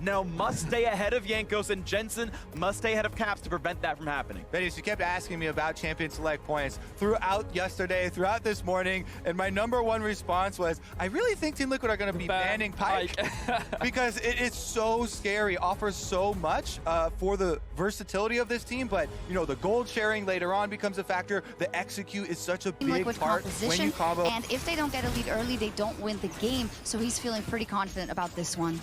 now must stay ahead of Jankos, and Jensen must stay ahead of Caps to prevent that from happening. Benny, you kept asking me about champion select points throughout yesterday, throughout this morning, and my #1 response was, I really think Team Liquid are going to be banning Pyke because it is so scary, offers so much for the versatility of this team, but you know, the gold sharing later on becomes a factor. The execute is such a big part when you combo. And if they don't get a lead early, they don't win the game, so he's feeling pretty confident about this one.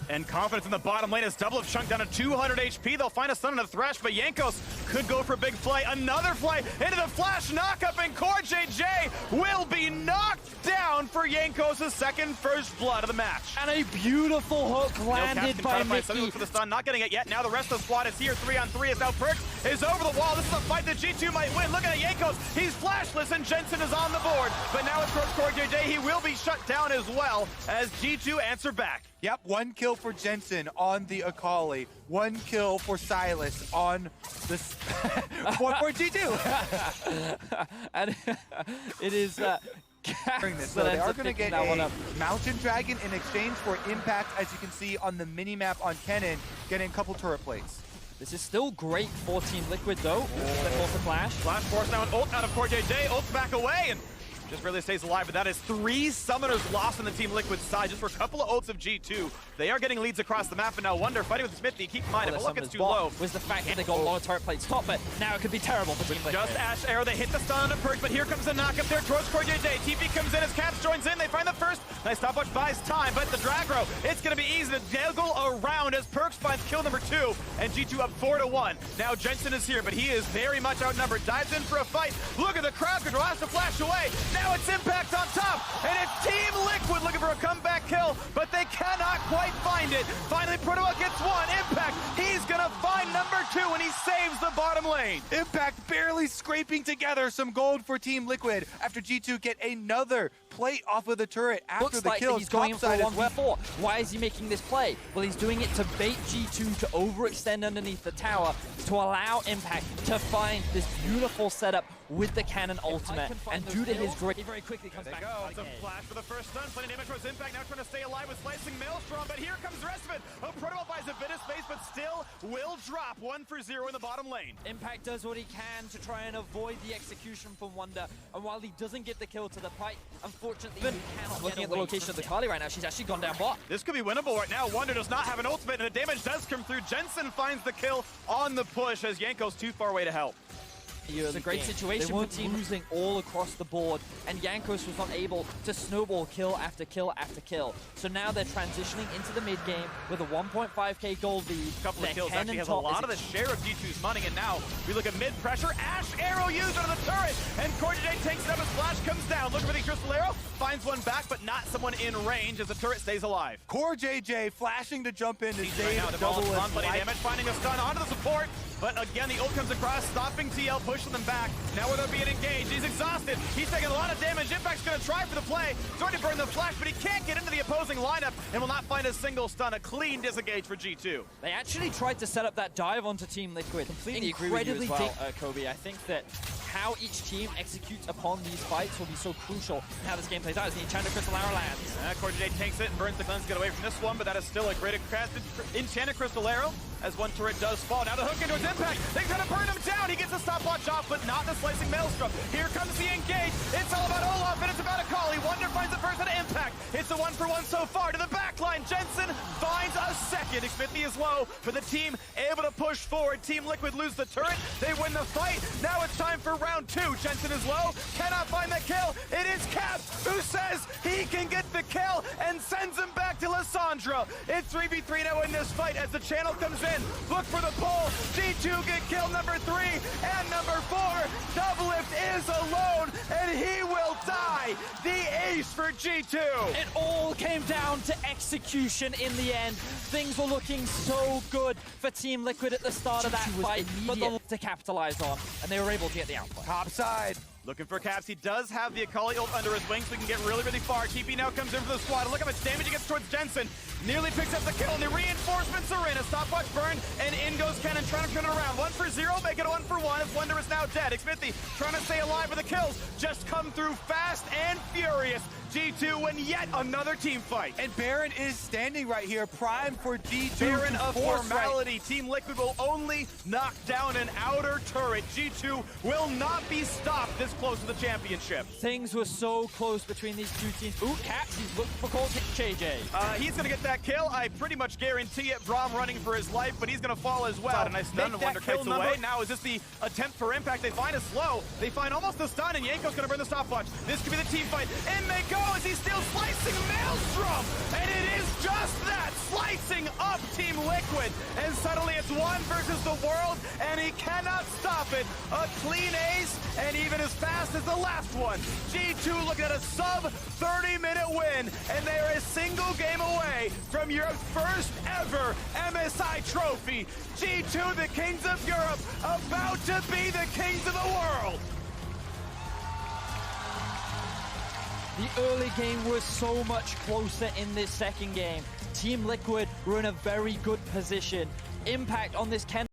And confidence in the bottom lane as Double have chunked down to 200 HP. They'll find a stun and a thresh, but Jankos could go for a big play. Another play into the flash knockup, and Core JJ will be knocked down for Jankos' second first blood of the match. And a beautiful hook landed by Mickey. For the stun, not getting it yet. Now the rest of the squad is here. 3-on-3 as now Perkz is over the wall. This is a fight that G2 might win. Looking at Jankos, he's flashless, and Jensen is on the board. But now with Core JJ, he will be shut down as well as G2 answer back. Yep, 1 kill for Jensen on the Akali, 1 kill for Silas on the for G2. And it is this, so they are going to get a Mountain Dragon in exchange for impact, as you can see on the mini-map on Kennen, getting a couple turret plates. This is still great for Team Liquid, though. Force the flash. Flash force now an ult out of Core JJ. Ult's back away, and just barely stays alive, but that is 3 summoners lost on the Team Liquid side just for a couple of ults of G2. They are getting leads across the map, and now Wonder fighting with Smithy. Keep in mind, if a look gets too low, was the fact that they got a lot of turret plates top, but now it could be terrible for Team Liquid. Just Ash Arrow, they hit the stun on a Perkz, but here comes the knockup there towards Core JJ. TP comes in as Caps joins in, they find the first. Nice stopwatch buys time, but the drag row, it's going to be easy to juggle around as Perkz finds kill number 2, and G2 up 4-1. Now Jensen is here, but he is very much outnumbered. Dives in for a fight. Look at the crowd control, has to flash away. Now it's Impact on top, and it's Team Liquid looking for a comeback kill, but they cannot quite find it. Finally, Protoa gets 1. Impact, he's gonna find number 2, and he saves the bottom lane. Impact barely scraping together some gold for Team Liquid after G2 get another plate off of the turret after Looks the like kill. He's going for a 1v4. Why is he making this play? Well, he's doing it to bait G2 to overextend underneath the tower to allow Impact to find this beautiful setup with the cannon ultimate, and due to his great, he very quickly comes back. It's a flash for the first stun, plenty damage towards Impact, now trying to stay alive with Slicing Maelstrom, but here comes the rest of it. Oh, Protoa buys a bit of space, but still will drop 1-0 in the bottom lane. Impact does what he can to try and avoid the execution from Wonder, and while he doesn't get the kill to the Pyke, unfortunately he cannot looking at the location of the Kali right now, she's actually gone down bot. This could be winnable right now. Wonder does not have an ultimate, and the damage does come through. Jensen finds the kill on the push as Jankos too far away to help. It's a great situation for Team losing all across the board, and Jankos was not able to snowball kill after kill after kill. So now they're transitioning into the mid game with a 1.5k gold lead. Couple of kills actually has a lot of the share of G2's money, and now we look at mid pressure. Ash Arrow used under the turret, and Core JJ takes it up as Flash comes down. Looking for the Crystal Arrow, finds one back, but not someone in range as the turret stays alive. Core JJ flashing to jump in to save right Double on plenty damage, finding a stun onto the support. But again, the ult comes across, stopping TL, pushing them back. Now where they're being engaged, he's exhausted. He's taking a lot of damage. Impact's gonna try for the play. He's already burned the flash, but he can't get into the opposing lineup and will not find a single stun. A clean disengage for G2. They actually tried to set up that dive onto Team Liquid. Completely agree with you as well, Kobe. I think that how each team executes upon these fights will be so crucial in how this game plays out as the Enchanted Crystal Arrow lands. Core JJ takes it and burns the cleanse, get away from this one, but that is still a great Enchanted Crystal Arrow as one turret does fall. Now the hook into his Impact. They try to burn him down. He gets a stopwatch off, but not the Slicing Maelstrom. Here comes the engage. It's all about Olaf, and it's about Akali. Wonder finds the first at Impact. It's a 1-for-1 so far to the backline. Jensen finds a second. Smithy is low, but the team able to push forward. Team Liquid lose the turret. They win the fight. Now it's time for round 2. Jensen is low, cannot find the kill. It is Caps who says he can get the kill and sends him back to Lissandra. It's 3v3 now in this fight as the channel comes in. Look for the pull. G2 get kill number 3 and number 4. Doublelift is alone and he will die. The ace for G2. It all came down to execution in the end. Things were looking so good for Team Liquid at the start of that fight, but to capitalize on, and they were able to get the outplay. Top side. Looking for Caps. He does have the Akali ult under his wing, so he can get really, really far. TP now comes in for the squad. Look how much damage he gets towards Jensen. Nearly picks up the kill, and the reinforcements are in. A stopwatch burn, and in goes Cannon, trying to turn it around. 1-for-0, make it a 1-for-1, as Wonder is now dead. Smithy trying to stay alive with the kills. Just come through fast and furious G2 win yet another team fight. And Baron is standing right here, primed for G2. Baron of formality. Team Liquid will only knock down an outer turret. G2 will not be stopped this close to the championship. Things were so close between these two teams. Ooh, Caps, he's looking for calls. JJ. He's going to get that kill. I pretty much guarantee it. Braum running for his life, but he's going to fall as well. A nice stun to Wonder kill kites number. away. Now is this the attempt for impact? They find a slow. They find almost the stun, and Yanko's going to burn the stopwatch. This could be the team fight. In they go as he's still slicing Maelstrom. And it is just that, slicing up Team Liquid. And suddenly it's one versus the world, and he cannot stop it. A clean ace, and even as fast as the last one. G2 looking at a sub 30-minute win, and they are a single game away from Europe's first ever MSI trophy. G2, the kings of Europe, about to be the kings of the world. The early game was so much closer in this second game. Team Liquid were in a very good position. Impact on this Ken